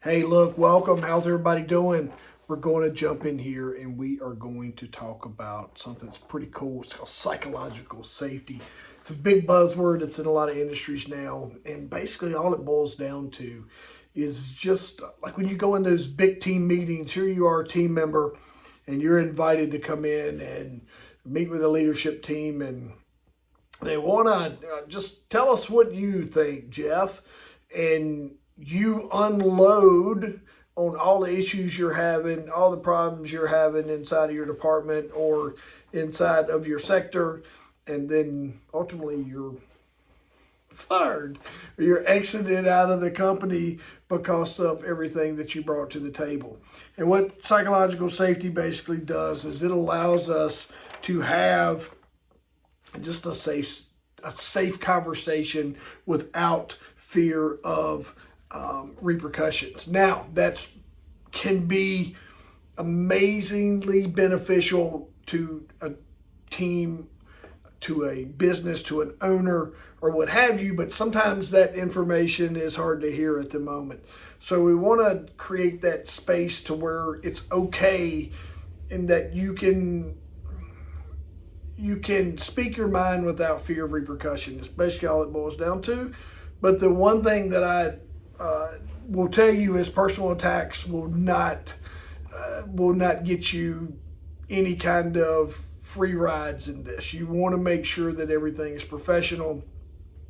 Hey, look, welcome. How's everybody doing? We're going to jump in here and we are going to talk about something that's pretty cool. It's called psychological safety. It's a big buzzword. It's in a lot of industries now. And basically, all it boils down to is just like when you go in those big team meetings, here you are, a team member, and you're invited to come in and meet with a leadership team. And they want to just tell us what you think, Jeff. And you unload on all the issues you're having, all the problems you're having inside of your department or inside of your sector, and then ultimately you're fired or you're exited out of the company because of everything that you brought to the table. And what psychological safety basically does is it allows us to have just a safe conversation without fear of repercussions. Now, that can be amazingly beneficial to a team, to a business, to an owner, or what have you, but sometimes that information is hard to hear at the moment. So we want to create that space to where it's okay and that you can speak your mind without fear of repercussion. It's basically all it boils down to. But the one thing that I will tell you is personal attacks will not get you any kind of free rides in this. You want to make sure that everything is professional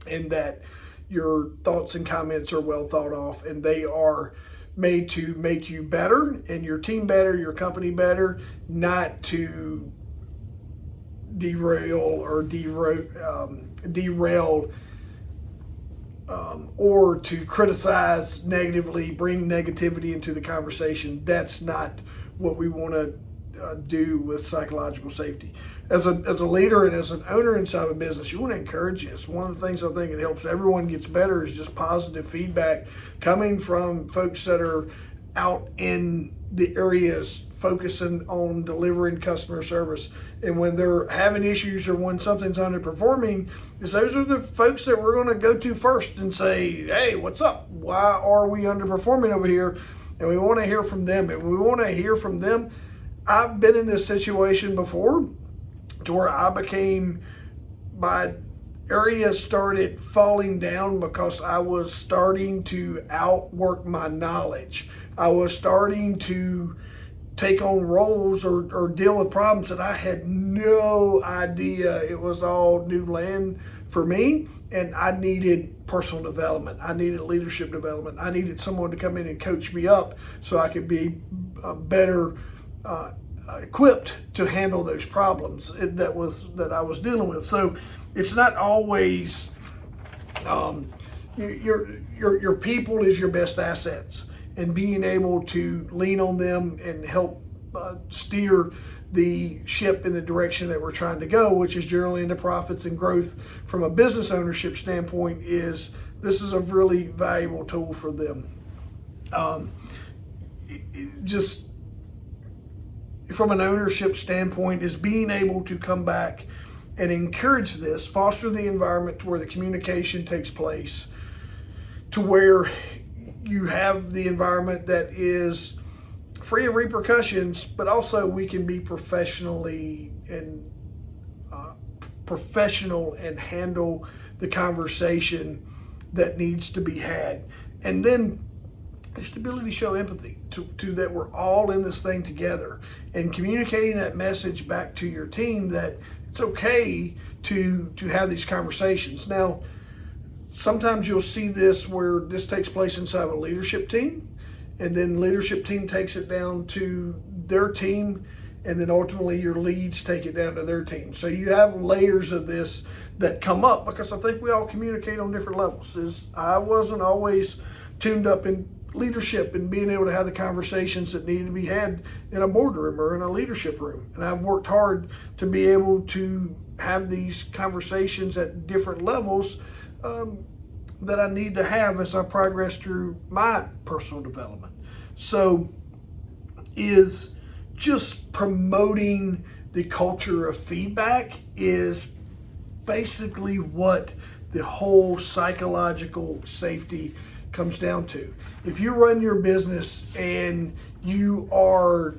and that your thoughts and comments are well thought of and they are made to make you better and your team better, your company better, not to derail or to criticize negatively, bring negativity into the conversation. That's not what we want to do with psychological safety. As a leader and as an owner inside of a business, you want to encourage this. One of the things I think it helps everyone gets better is just positive feedback coming from folks that are out in the areas focusing on delivering customer service. And when they're having issues or when something's underperforming, is those are the folks that we're going to go to first and say, hey, what's up? Why are we underperforming over here? And we want to hear from them. And we want to hear from them. I've been in this situation before to where my area started falling down because I was starting to outwork my knowledge. I was starting to take on roles or deal with problems that I had no idea. It was all new land for me, and I needed personal development. I needed leadership development. I needed someone to come in and coach me up so I could be better equipped to handle those problems that I was dealing with. So it's not always your people is your best assets, and being able to lean on them and help steer the ship in the direction that we're trying to go, which is generally into profits and growth from a business ownership standpoint, this is a really valuable tool for them. Just from an ownership standpoint is being able to come back and encourage this, foster the environment to where the communication takes place, to where you have the environment that is free of repercussions, but also we can be professional and handle the conversation that needs to be had. And then just the ability to show empathy to that we're all in this thing together, and communicating that message back to your team that it's okay to have these conversations. Now, sometimes you'll see this where this takes place inside of a leadership team, and then leadership team takes it down to their team, and then ultimately your leads take it down to their team. So you have layers of this that come up because I think we all communicate on different levels. I wasn't always tuned up in leadership and being able to have the conversations that needed to be had in a boardroom or in a leadership room. And I've worked hard to be able to have these conversations at different levels that I need to have as I progress through my personal development. So is just promoting the culture of feedback is basically what the whole psychological safety comes down to. If you run your business and you are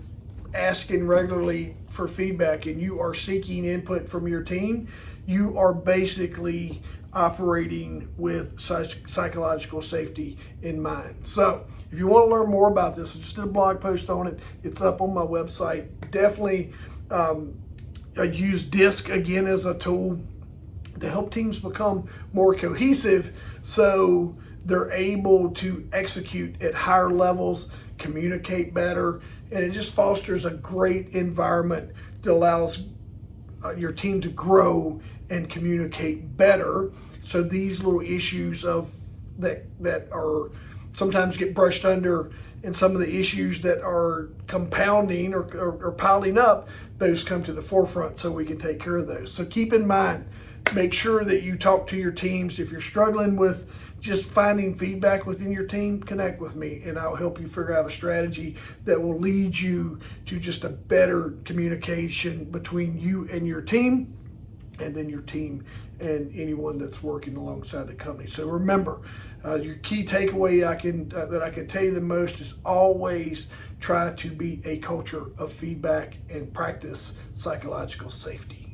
asking regularly for feedback and you are seeking input from your team, you are basically operating with psychological safety in mind. So if you want to learn more about this, I just did a blog post on it. It's up on my website. Definitely I use DISC again as a tool to help teams become more cohesive so they're able to execute at higher levels, communicate better, and it just fosters a great environment that allows your team to grow and communicate better. So these little issues of that are sometimes get brushed under, and some of the issues that are compounding or piling up, those come to the forefront so we can take care of those. So keep in mind, make sure that you talk to your teams. If you're struggling with just finding feedback within your team, connect with me and I'll help you figure out a strategy that will lead you to just a better communication between you and your team, and then your team and anyone that's working alongside the company. So remember, your key takeaway that I can tell you the most is always try to be a culture of feedback and practice psychological safety.